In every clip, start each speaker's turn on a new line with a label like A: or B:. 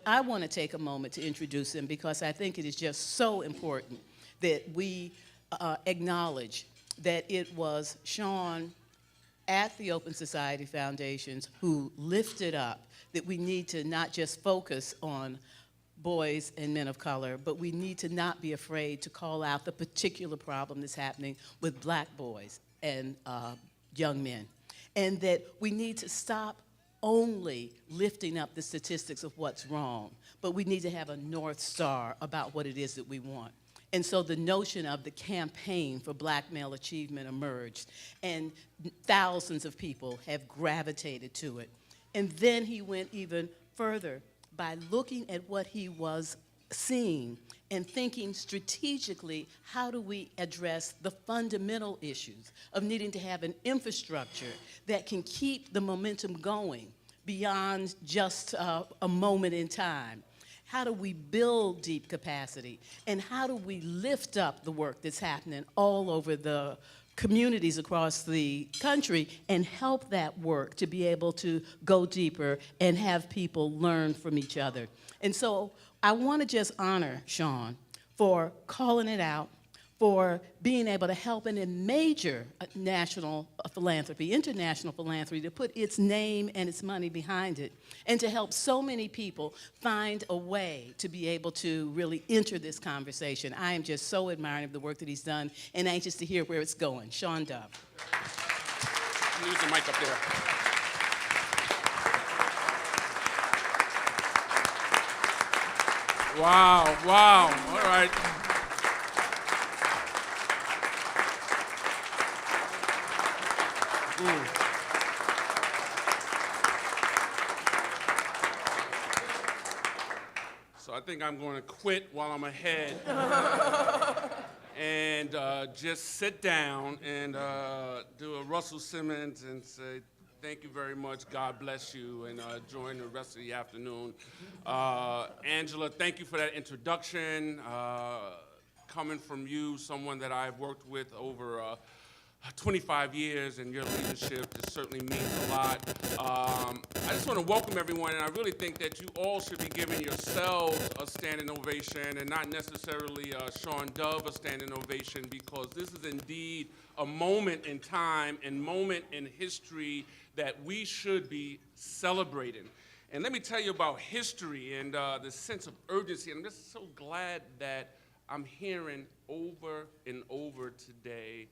A: I want to take a moment to introduce him because I think it is just so important that we acknowledge that it was Shawn at the Open Society Foundations who lifted up that we need to not just focus on boys and men of color, but we need to not be afraid to call out the particular problem that's happening with black boys and young men. And that we need to stop only lifting up the statistics of what's wrong, but we need to have a North Star about what it is that we want. And so the notion of the campaign for black male achievement emerged, and thousands of people have gravitated to it. And then he went even further by looking at what he was seeing and thinking strategically, how do we address the fundamental issues of needing to have an infrastructure that can keep the momentum going beyond just a moment in time? How do we build deep capacity? And how do we lift up the work that's happening all over the communities across the country and help that work to be able to go deeper and have people learn from each other? And so I want to just honor Shawn for calling it out, for being able to help in a major national philanthropy, international philanthropy, to put its name and its money behind it, and to help so many people find a way to be able to really enter this conversation. I am just so admiring of the work that he's done and anxious to hear where it's going. Shawn Dove.
B: Use the mic up there. Wow, wow, all right. So I think I'm going to quit while I'm ahead and just sit down and do a Russell Simmons and say, thank you very much, God bless you, and join the rest of the afternoon. Angela, thank you for that introduction. Coming from you, someone that I've worked with over 25 years, and your leadership just certainly means a lot. I just want to welcome everyone, and I really think that you all should be giving yourselves a standing ovation and not necessarily Shawn Dove a standing ovation, because this is indeed a moment in time and moment in history that we should be celebrating. And let me tell you about history and the sense of urgency. I'm just so glad that I'm hearing over and over today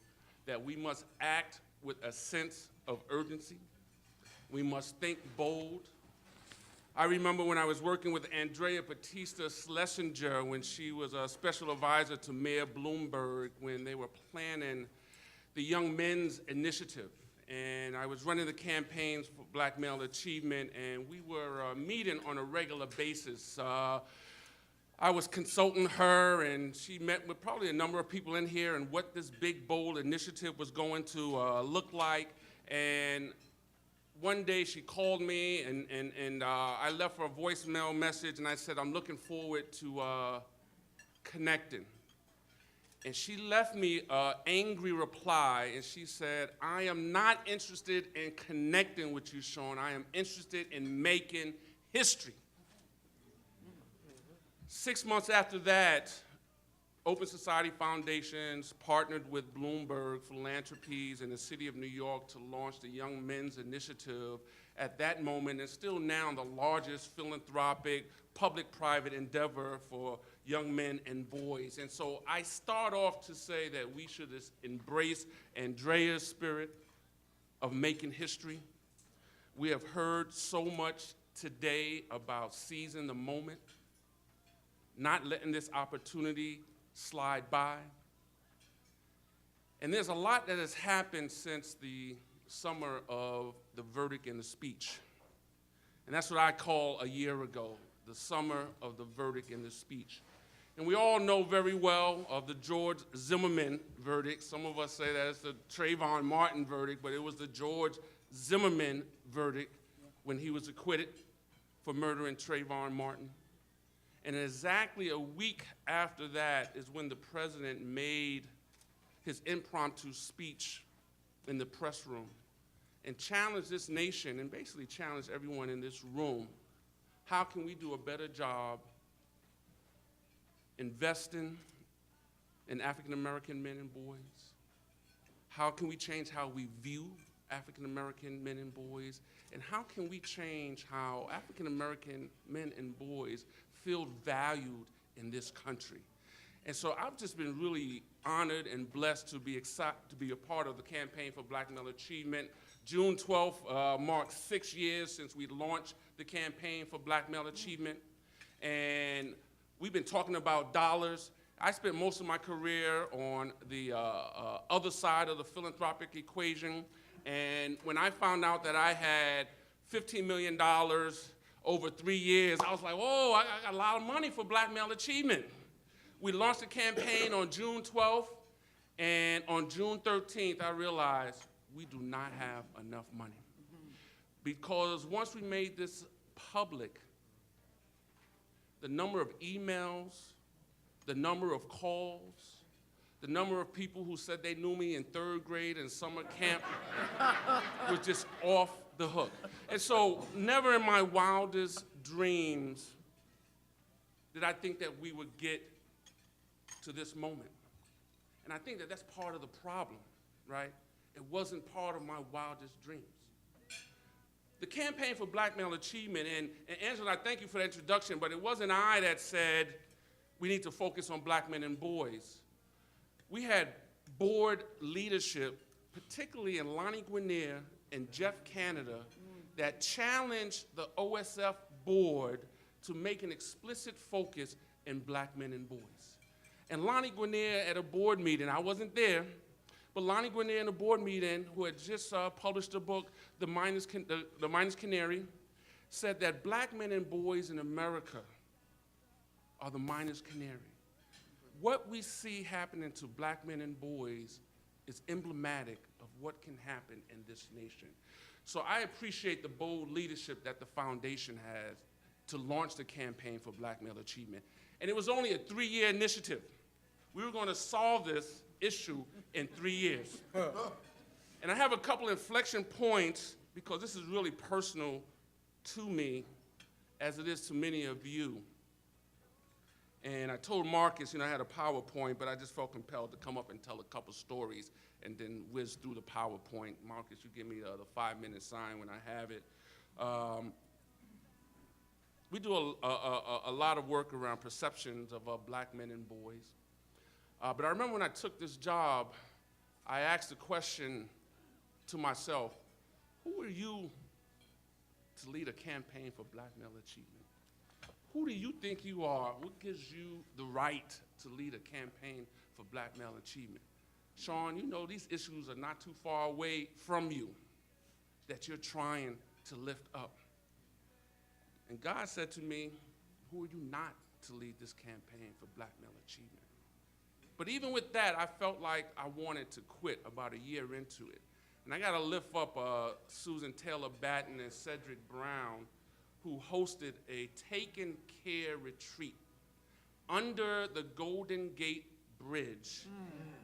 B: that we must act with a sense of urgency. We must think bold. I remember when I was working with Andrea Batista Schlesinger when she was a special advisor to Mayor Bloomberg when they were planning the Young Men's Initiative. And I was running the campaigns for Black Male Achievement, and we were meeting on a regular basis. I was consulting her, and she met with probably a number of people in here and what this big, bold initiative was going to look like. And one day she called me, and I left her a voicemail message, and I said, I'm looking forward to connecting. And she left me an angry reply, and she said, I am not interested in connecting with you, Shawn. I am interested in making history. 6 months after that, Open Society Foundations partnered with Bloomberg Philanthropies in the city of New York to launch the Young Men's Initiative. At that moment, and still now the largest philanthropic public-private endeavor for young men and boys. And so I start off to say that we should embrace Andrea's spirit of making history. We have heard so much today about seizing the moment, not letting this opportunity slide by. And there's a lot that has happened since the summer of the verdict and the speech. And that's what I call a year ago, the summer of the verdict and the speech. And we all know very well of the George Zimmerman verdict. Some of us say that it's the Trayvon Martin verdict, but it was the George Zimmerman verdict when he was acquitted for murdering Trayvon Martin. And exactly a week after that is when the president made his impromptu speech in the press room and challenged this nation and basically challenged everyone in this room how can we do a better job investing in African-American men and boys? How can we change how we view African-American men and boys? And how can we change how African-American men and boys feel valued in this country? And so I've just been really honored and blessed to be a part of the Campaign for Black Male Achievement. June 12th marks 6 years since we launched the Campaign for Black Male Achievement. And we've been talking about dollars. I spent most of my career on the other side of the philanthropic equation. And when I found out that I had $15 million over 3 years, I was like, whoa, I got a lot of money for Black Male Achievement. We launched the campaign on June 12th, and on June 13th, I realized we do not have enough money. Because once we made this public, the number of emails, the number of calls, the number of people who said they knew me in 3rd grade and summer camp was just off the hook. And so never in my wildest dreams did I think that we would get to this moment. And I think that that's part of the problem, right? It wasn't part of my wildest dreams. The Campaign for Black Male Achievement, and Angela, I thank you for the introduction, but it wasn't I that said we need to focus on black men and boys. We had board leadership, particularly in Lonnie Guinier and Jeff Canada, that challenged the OSF board to make an explicit focus in black men and boys. And Lonnie Guinier at a board meeting, I wasn't there, but Lonnie Guinier in a board meeting, who had just published a book, The Miner's Canary, said that black men and boys in America are the miner's canary. What we see happening to black men and boys is emblematic of what can happen in this nation. So I appreciate the bold leadership that the foundation has to launch the Campaign for Black Male Achievement. And it was only a 3-year initiative. We were going to solve this issue in 3 years. And I have a couple inflection points because this is really personal to me as it is to many of you. And I told Marcus, I had a PowerPoint, but I just felt compelled to come up and tell a couple stories and then whiz through the PowerPoint. Marcus, you give me the 5-minute sign when I have it. We do a lot of work around perceptions of black men and boys. But I remember when I took this job, I asked the question to myself, who are you to lead a campaign for black male achievement? Who do you think you are? What gives you the right to lead a campaign for black male achievement? Shawn, these issues are not too far away from you that you're trying to lift up. And God said to me, who are you not to lead this campaign for black male achievement? But even with that, I felt like I wanted to quit about a year into it. And I got to lift up Susan Taylor Batten and Cedric Brown, who hosted a Taken Care retreat under the Golden Gate Bridge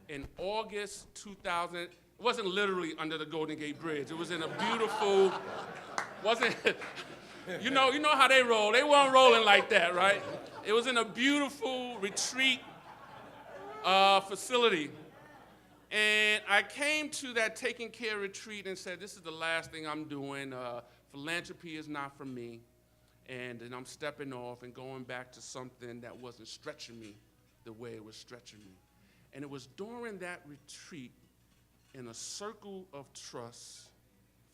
B: in August 2000. It wasn't literally under the Golden Gate Bridge. It was in a beautiful, you know how they roll. They weren't rolling like that, right? It was in a beautiful retreat facility. And I came to that Taking Care retreat and said, this is the last thing I'm doing. Philanthropy is not for me. And then I'm stepping off and going back to something that wasn't stretching me the way it was stretching me. And it was during that retreat in a circle of trust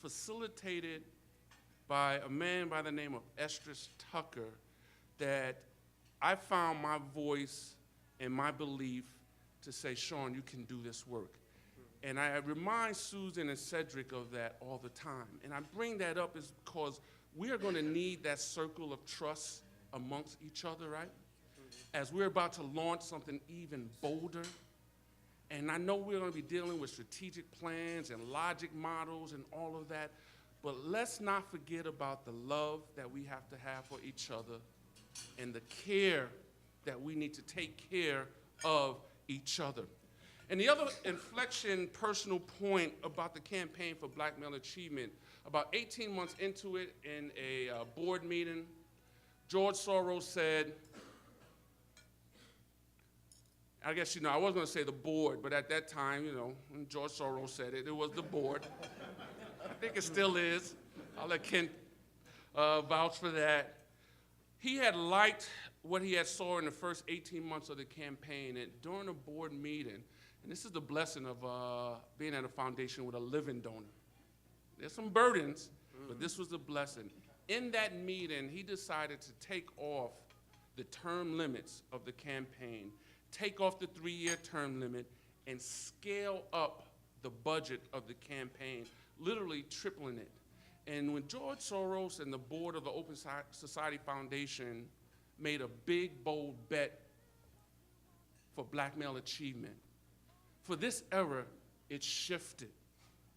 B: facilitated by a man by the name of Estrus Tucker that I found my voice and my belief to say, Shawn, you can do this work. And I remind Susan and Cedric of that all the time. And I bring that up is because we are going to need that circle of trust amongst each other, right? As we're about to launch something even bolder. And I know we're going to be dealing with strategic plans and logic models and all of that. But let's not forget about the love that we have to have for each other and the care that we need to take care of each other. And the other inflection personal point about the Campaign for Black Male Achievement, about 18 months into it in a board meeting, George Soros said, I guess, I was going to say the board, but at that time, when George Soros said it, it was the board. I think it still is. I'll let Ken vouch for that. He had liked what he had saw in the first 18 months of the campaign, and during a board meeting, and this is the blessing of being at a foundation with a living donor. There's some burdens, but this was the blessing. In that meeting, he decided to take off the term limits of the campaign, take off the 3-year term limit, and scale up the budget of the campaign, literally tripling it. And when George Soros and the board of the Open Society Foundation made a big, bold bet for black male achievement, for this era, it shifted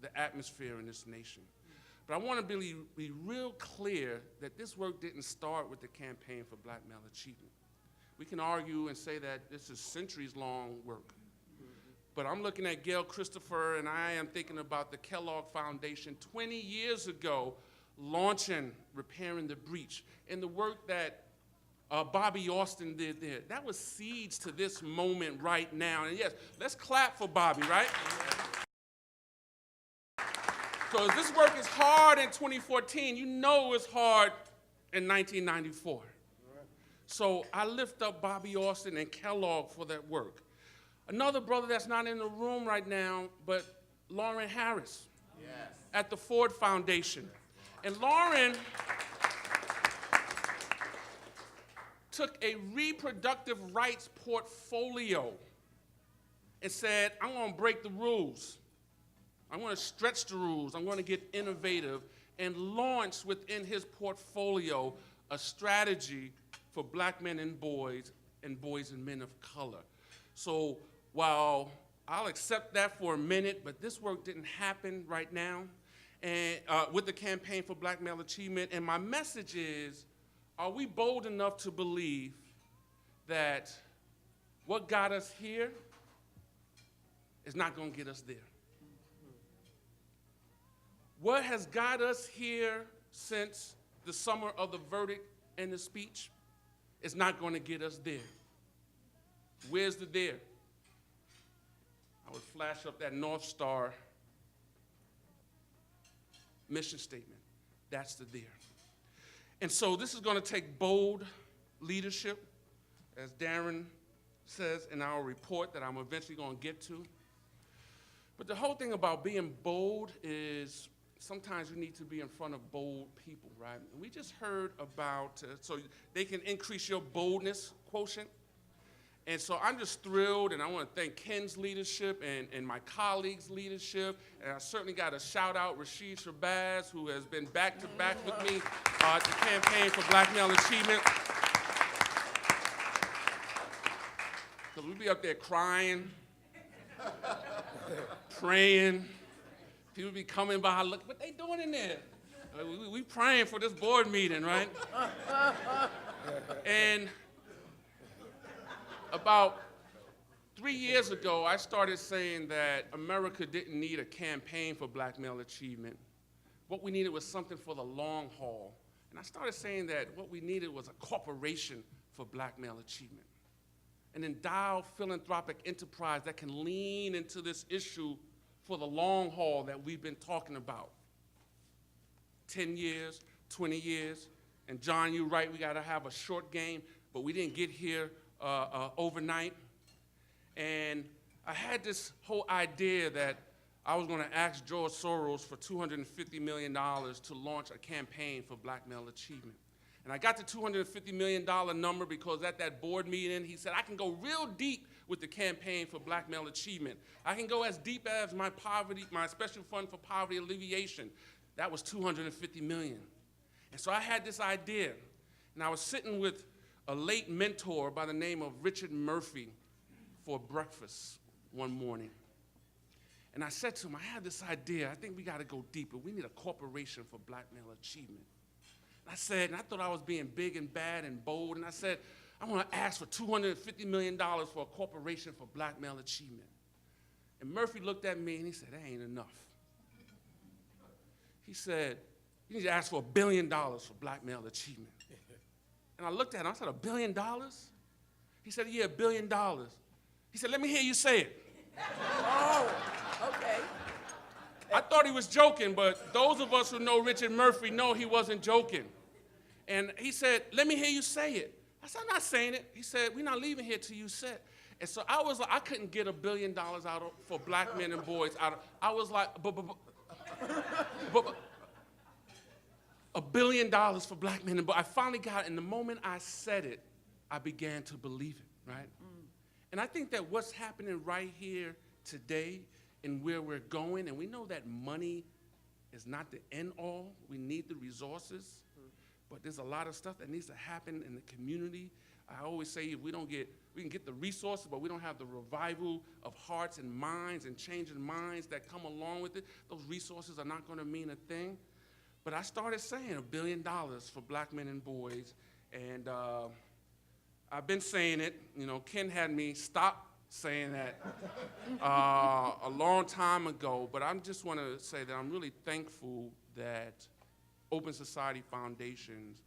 B: the atmosphere in this nation. But I want to be real clear that this work didn't start with the campaign for black male achievement. We can argue and say that this is centuries-long work. But I'm looking at Gail Christopher, and I am thinking about the Kellogg Foundation 20 years ago, launching Repairing the Breach, and the work that Bobby Austin did there. That was seeds to this moment right now. And yes, let's clap for Bobby, right? Because this work is hard in 2014. You know it's hard in 1994. So I lift up Bobby Austin and Kellogg for that work. Another brother that's not in the room right now, but Lauren Harris at the Ford Foundation. And Lauren took a reproductive rights portfolio and said, I'm going to break the rules. I'm going to stretch the rules. I'm going to get innovative, and launch within his portfolio a strategy for black men and boys and men of color. So while I'll accept that for a minute, but this work didn't happen right now, and with the campaign for black male achievement. And my message is, are we bold enough to believe that what got us here is not going to get us there? What has got us here since the summer of the verdict and the speech is not going to get us there. Where's the there? I would flash up that North Star mission statement. That's the there. And so this is going to take bold leadership, as Darren says in our report that I'm eventually going to get to. But the whole thing about being bold is sometimes you need to be in front of bold people, right? And we just heard about, so they can increase your boldness quotient. And so I'm just thrilled, and I want to thank Ken's leadership and my colleagues' leadership. And I certainly got to shout out Rashid Shabazz, who has been back-to-back with me at the campaign for black male achievement. Because we'd be up there crying, praying. People be coming by, look what they doing in there. We praying for this board meeting, right? And about 3 years ago, I started saying that America didn't need a campaign for black male achievement. What we needed was something for the long haul. And I started saying that what we needed was a corporation for black male achievement. An endowed philanthropic enterprise that can lean into this issue for the long haul that we've been talking about. 10 years, 20 years. And John, you're right, we gotta have a short game, but we didn't get here overnight. And I had this whole idea that I was gonna ask George Soros for $250 million to launch a campaign for black male achievement. And I got the $250 million number because at that board meeting, he said, I can go real deep with the campaign for black male achievement. I can go as deep as my special fund for poverty alleviation. That was $250 million. And so I had this idea, and I was sitting with a late mentor by the name of Richard Murphy for breakfast one morning. And I said to him, I had this idea, I think we gotta go deeper. We need a corporation for black male achievement. I said, and I thought I was being big and bad and bold, and I said, I want to ask for $250 million for a corporation for black male achievement. And Murphy looked at me and he said, that ain't enough. He said, you need to ask for $1 billion for black male achievement. And I looked at him, I said, $1 billion? He said, yeah, $1 billion. He said, let me hear you say it.
A: Oh, okay.
B: I thought he was joking, but those of us who know Richard Murphy know he wasn't joking. And he said, let me hear you say it. I said, I'm not saying it. He said, we're not leaving here till you say it. And so I was like, I couldn't get $1 billion for black men and boys I was like, $1 billion for black men and boys. I finally got it, and the moment I said it, I began to believe it, right? And I think that what's happening right here today and where we're going, and we know that money is not the end all. We need the resources, but there's a lot of stuff that needs to happen in the community. I always say we can get the resources, but we don't have the revival of hearts and minds and changing minds that come along with it. Those resources are not going to mean a thing. But I started saying $1 billion for black men and boys, and I've been saying it. You know, Ken had me stop saying that a long time ago, but I just want to say that I'm really thankful that Open Society Foundations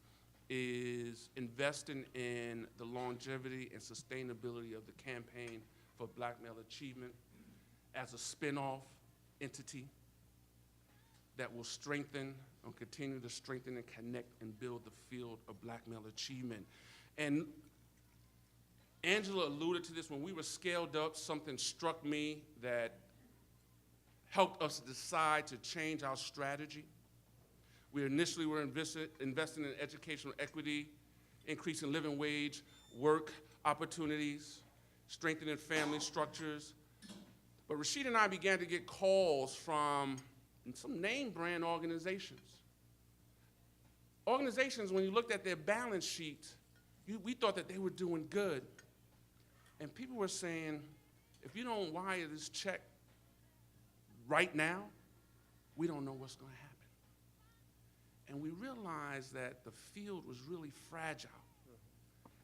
B: is investing in the longevity and sustainability of the Campaign for Black Male Achievement as a spin-off entity that will strengthen and continue to strengthen and connect and build the field of black male achievement. And Angela alluded to this. When we were scaled up, something struck me that helped us decide to change our strategy. We initially were investing in educational equity, increasing living wage, work opportunities, strengthening family structures. But Rashid and I began to get calls from some name brand organizations. Organizations, when you looked at their balance sheet, we thought that they were doing good. And people were saying, if you don't wire this check right now, we don't know what's going to happen. And we realized that the field was really fragile.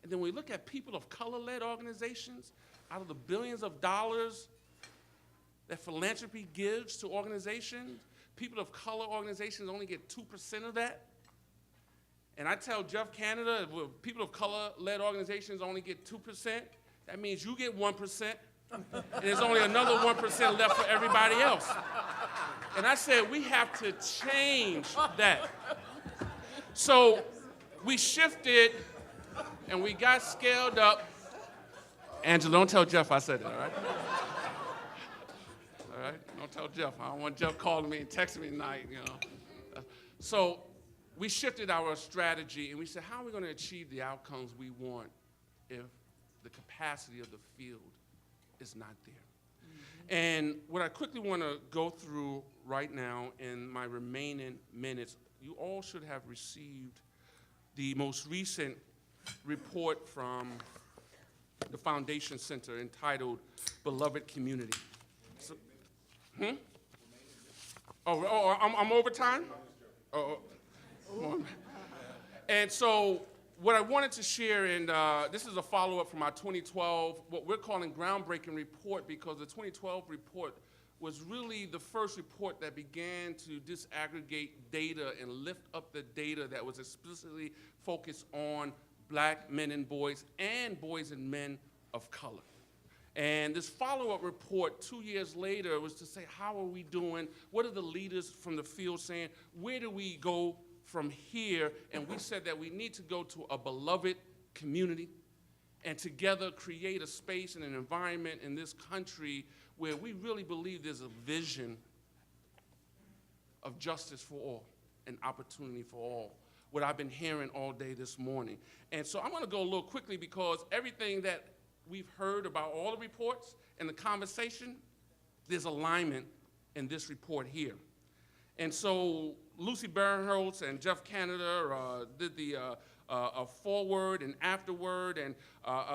B: And then we look at people of color-led organizations, out of the billions of dollars that philanthropy gives to organizations, people of color organizations only get 2% of that. And I tell Jeff Canada, if people of color-led organizations only get 2%, that means you get 1%, and there's only another 1% left for everybody else. And I said, we have to change that. So we shifted, and we got scaled up. Angela, don't tell Jeff I said that, all right? All right? Don't tell Jeff. I don't want Jeff calling me and texting me tonight, you know. So we shifted our strategy, and we said, how are we going to achieve the outcomes we want if the capacity of the field is not there? And what I quickly want to go through right now in my remaining minutes, you all should have received the most recent report from the Foundation Center entitled Beloved Community. So, I'm over time? And so what I wanted to share, and this is a follow-up from our 2012, what we're calling groundbreaking report, because the 2012 report was really the first report that began to disaggregate data and lift up the data that was explicitly focused on black men and boys and men of color. And this follow-up report 2 years later was to say, how are we doing? What are the leaders from the field saying? Where do we go from here? And we said that we need to go to a beloved community and together create a space and an environment in this country where we really believe there's a vision of justice for all and opportunity for all, what I've been hearing all day this morning. And so I'm going to go a little quickly because everything that we've heard about all the reports and the conversation, there's alignment in this report here. And so Lucy Bernholtz and Jeff Canada did the forward and afterward, and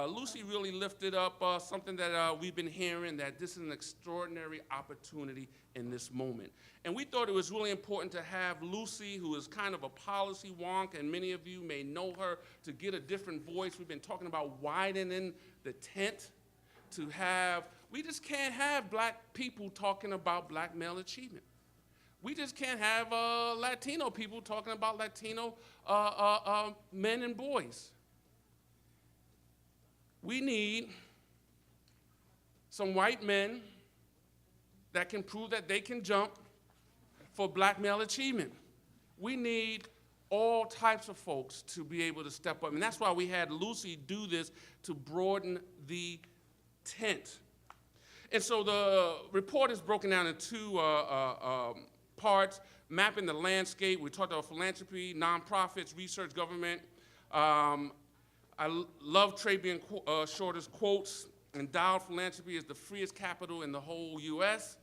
B: Lucy really lifted up something that we've been hearing, that this is an extraordinary opportunity in this moment. And we thought it was really important to have Lucy, who is kind of a policy wonk, and many of you may know her, to get a different voice. We've been talking about widening the tent to have, we just can't have black people talking about black male achievement. We just can't have Latino people talking about Latino men and boys. We need some white men that can prove that they can jump for black male achievement. We need all types of folks to be able to step up. And that's why we had Lucy do this to broaden the tent. And so the report is broken down in two parts: mapping the landscape. We talked about philanthropy, nonprofits, research, government. I love Trabian Shorter's quotes. Endowed philanthropy is the freest capital in the whole U.S.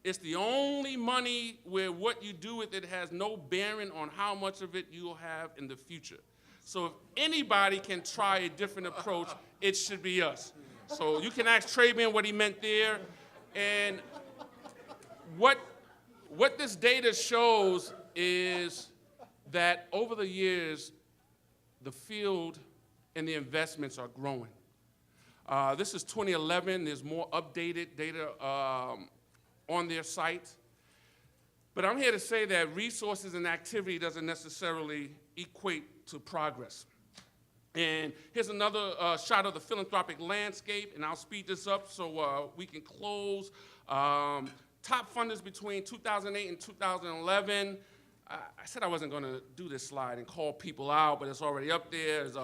B: It's the only money where what you do with it has no bearing on how much of it you'll have in the future. So if anybody can try a different approach, it should be us. So you can ask Trabian what he meant there. And what this data shows is that over the years, the field and the investments are growing. This is 2011. There's more updated data on their site. But I'm here to say that resources and activity doesn't necessarily equate to progress. And here's another shot of the philanthropic landscape, and I'll speed this up so we can close. Top funders between 2008 and 2011. I said I wasn't going to do this slide and call people out, but it's already up there. There's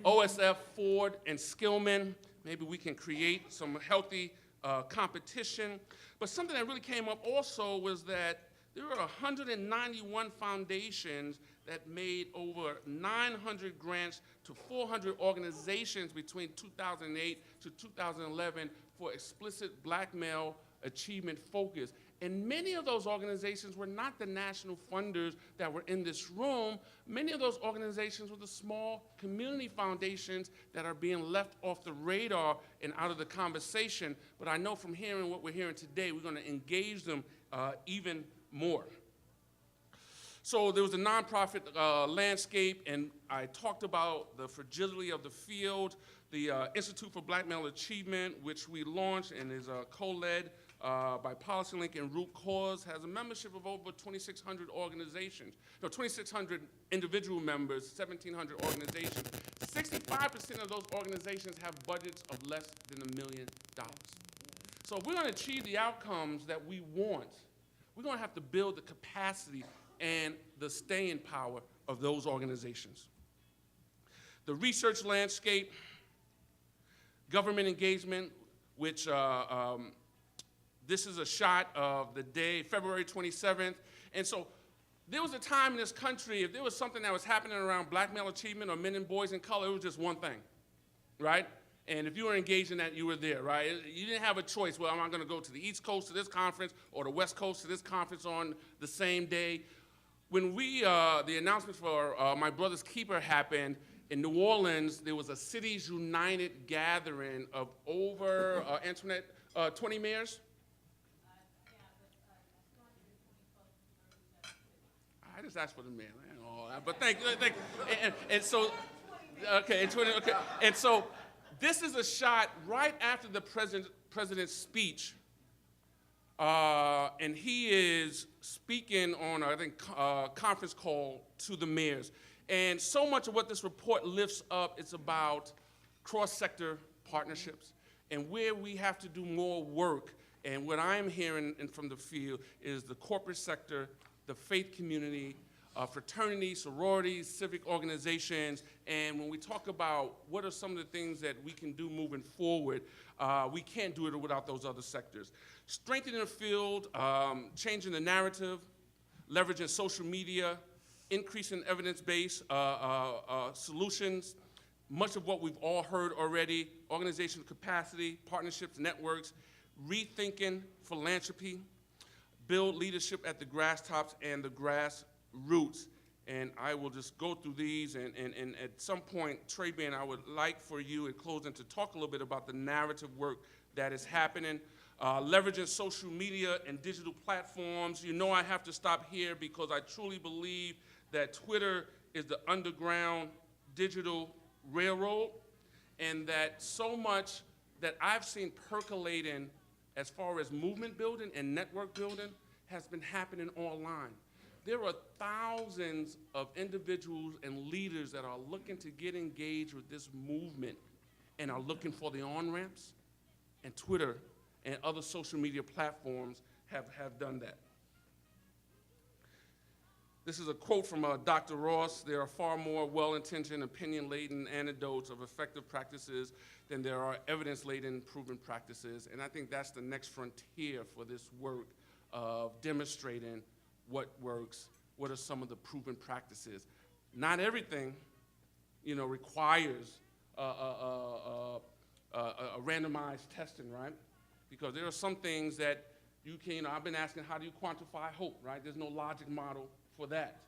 B: OSF, Ford, and Skillman. Maybe we can create some healthy competition. But something that really came up also was that there were 191 foundations that made over 900 grants to 400 organizations between 2008 to 2011 for explicit black male achievement focus. And many of those organizations were not the national funders that were in this room. Many of those organizations were the small community foundations that are being left off the radar and out of the conversation. But I know from hearing what we're hearing today, we're going to engage them even more. So there was a nonprofit landscape, and I talked about the fragility of the field. The Institute for Black Male Achievement, which we launched and is co-led by PolicyLink and Root Cause, has a membership of over 2,600 organizations. No, 2,600 individual members, 1,700 organizations. 65% of those organizations have budgets of less than $1 million. So if we're going to achieve the outcomes that we want, we're going to have to build the capacity and the staying power of those organizations. The research landscape, government engagement, which this is a shot of the day, February 27th. And so there was a time in this country, if there was something that was happening around black male achievement or men and boys in color, it was just one thing, right? And if you were engaged in that, you were there, right? You didn't have a choice. Well, am I going to go to the East Coast to this conference or the West Coast to this conference on the same day? When the announcement for My Brother's Keeper happened, in New Orleans, there was a Cities United gathering of over, Antoinette, 20 mayors? I just asked for the mayor, but thank you. And so, okay, and so this is a shot right after the president's speech, and he is speaking on, I think, conference call to the mayors. And so much of what this report lifts up is about cross-sector partnerships and where we have to do more work. And what I'm hearing from the field is the corporate sector, the faith community, fraternities, sororities, civic organizations. And when we talk about what are some of the things that we can do moving forward, we can't do it without those other sectors. Strengthening the field, changing the narrative, leveraging social media, increasing evidence-based solutions, much of what we've all heard already, organizational capacity, partnerships, networks, rethinking philanthropy, build leadership at the grass tops and the grassroots. And I will just go through these, and at some point, Trabian, I would like for you in closing to talk a little bit about the narrative work that is happening. Leveraging social media and digital platforms. You know I have to stop here because I truly believe that Twitter is the underground digital railroad, and that so much that I've seen percolating as far as movement building and network building has been happening online. There are thousands of individuals and leaders that are looking to get engaged with this movement, and are looking for the on-ramps, and Twitter and other social media platforms have done that. This is a quote from Dr. Ross. There are far more well-intentioned, opinion-laden anecdotes of effective practices than there are evidence-laden proven practices. And I think that's the next frontier for this work of demonstrating what works, what are some of the proven practices. Not everything, requires a randomized testing, right? Because there are some things that you can, I've been asking, how do you quantify hope, right? There's no logic model for that.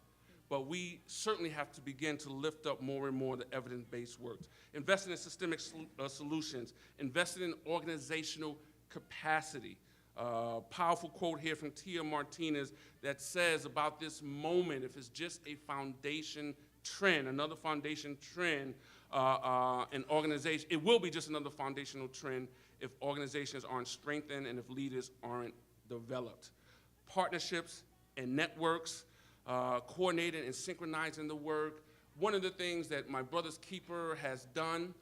B: But we certainly have to begin to lift up more and more the evidence-based works. Investing in systemic solutions, investing in organizational capacity. Powerful quote here from Tia Martinez that says about this moment, if it's just a foundation trend, another foundation trend, an organization, it will be just another foundational trend if organizations aren't strengthened and if leaders aren't developed. Partnerships and networks, coordinating and synchronizing the work. One of the things that my brother's keeper has done,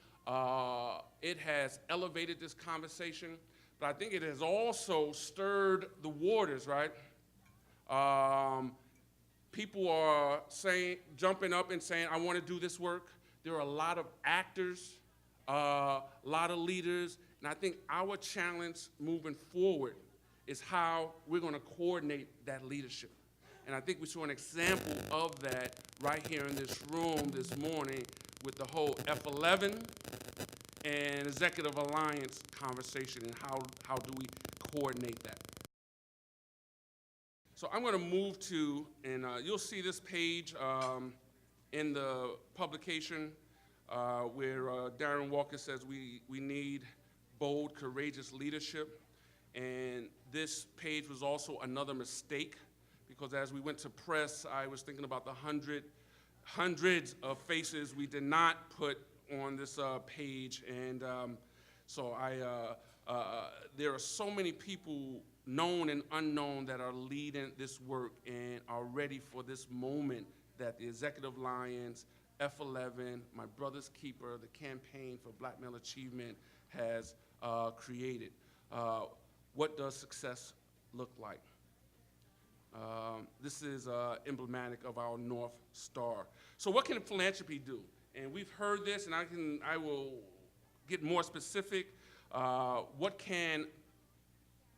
B: it has elevated this conversation, but I think it has also stirred the waters, right? People are jumping up and saying, I want to do this work. There are a lot of actors, a lot of leaders, and I think our challenge moving forward is how we're going to coordinate that leadership. And I think we saw an example of that right here in this room this morning with the whole F11 and Executive Alliance conversation and how do we coordinate that. So I'm going to move to, and you'll see this page in the publication where Darren Walker says we need bold, courageous leadership. And this page was also another mistake, because as we went to press, I was thinking about the hundreds of faces we did not put on this page. And so there are so many people, known and unknown, that are leading this work and are ready for this moment that the Executive Alliance, F11, My Brother's Keeper, the Campaign for Black Male Achievement has created. What does success look like? This is emblematic of our North Star. So what can philanthropy do? And we've heard this, and I will get more specific. What can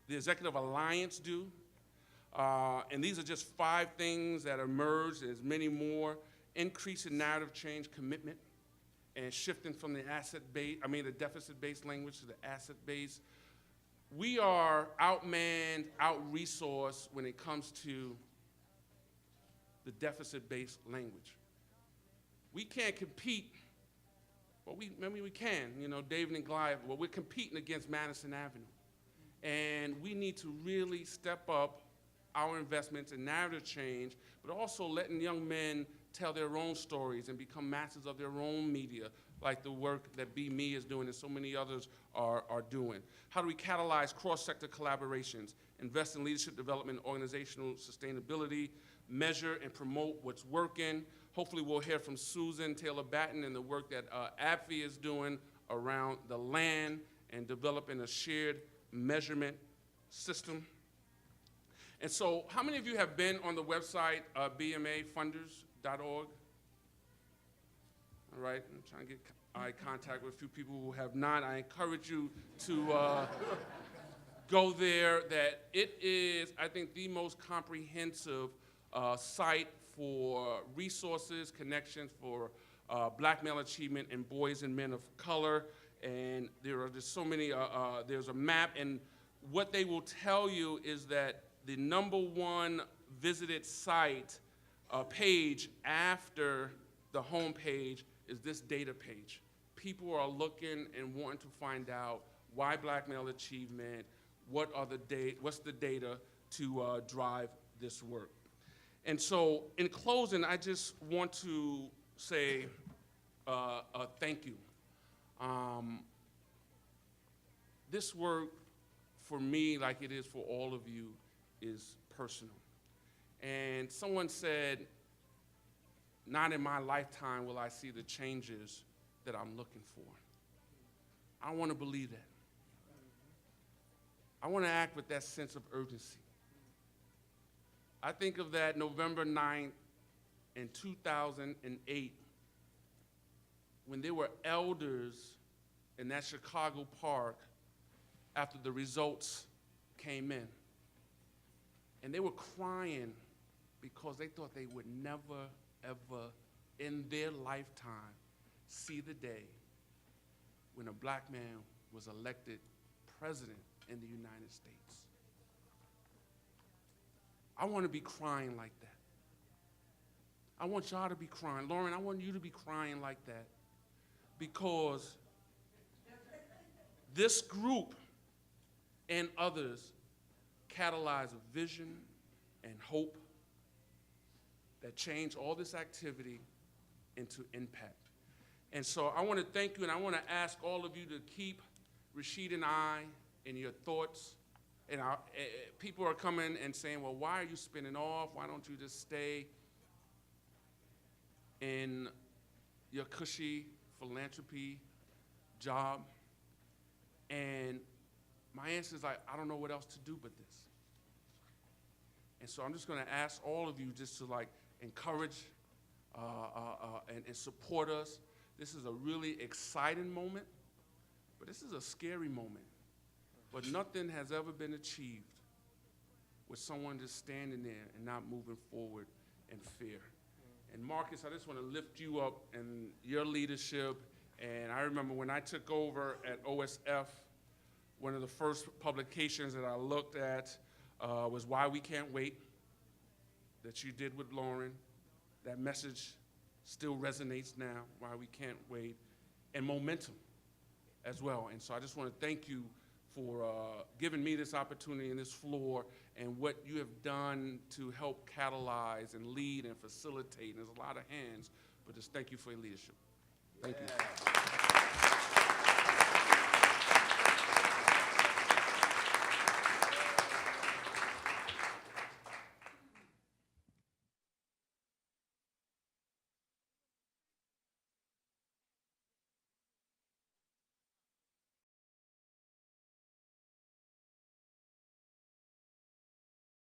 B: the Executive Alliance do? And these are just 5 things that emerged. There's many more. Increase in narrative change commitment and shifting from the deficit-based language to the asset-based. We are outmanned, out-resourced when it comes to the deficit-based language. We can't compete, well, we can, David and Goliath, well, we're competing against Madison Avenue. And we need to really step up our investments in narrative change, but also letting young men tell their own stories and become masters of their own media, like the work that Be Me is doing and so many others are doing. How do we catalyze cross-sector collaborations, invest in leadership development, organizational sustainability, measure and promote what's working? Hopefully we'll hear from Susan Taylor-Batten and the work that AFI is doing around the land and developing a shared measurement system. And so how many of you have been on the website bmafunders.org? All right, I'm trying to get eye contact with a few people who have not. I encourage you to go there. That it is, I think, the most comprehensive site for resources, connections for Black male achievement and boys and men of color. And there are just so many, there's a map, and what they will tell you is that the #1 visited site page after the home page is this data page. People are looking and wanting to find out why Black male achievement, what's the data to drive this work. And so in closing, I just want to say thank you. This work, for me, like it is for all of you, is personal. And someone said, not in my lifetime will I see the changes that I'm looking for. I want to believe that. I want to act with that sense of urgency. I think of that November 9th in 2008 when there were elders in that Chicago park after the results came in. And they were crying because they thought they would never, ever in their lifetime see the day when a black man was elected president in the United States. I want to be crying like that. I want y'all to be crying. Lauren, I want you to be crying like that because this group and others catalyze a vision and hope that change all this activity into impact. And so I want to thank you, and I want to ask all of you to keep Rashid and I in your thoughts. And people are coming and saying, well, why are you spinning off? Why don't you just stay in your cushy philanthropy job? And my answer is like, I don't know what else to do but this. And so I'm just going to ask all of you just to like encourage and support us. This is a really exciting moment, but this is a scary moment. But nothing has ever been achieved with someone just standing there and not moving forward in fear. And Marcus, I just want to lift you up in your leadership. And I remember when I took over at OSF, one of the first publications that I looked at was Why We Can't Wait, that you did with Lauren. That message still resonates now, Why We Can't Wait, and Momentum as well. And so I just want to thank you for giving me this opportunity and this floor and what you have done to help catalyze and lead and facilitate. And there's a lot of hands, but just thank you for your leadership. Thank you.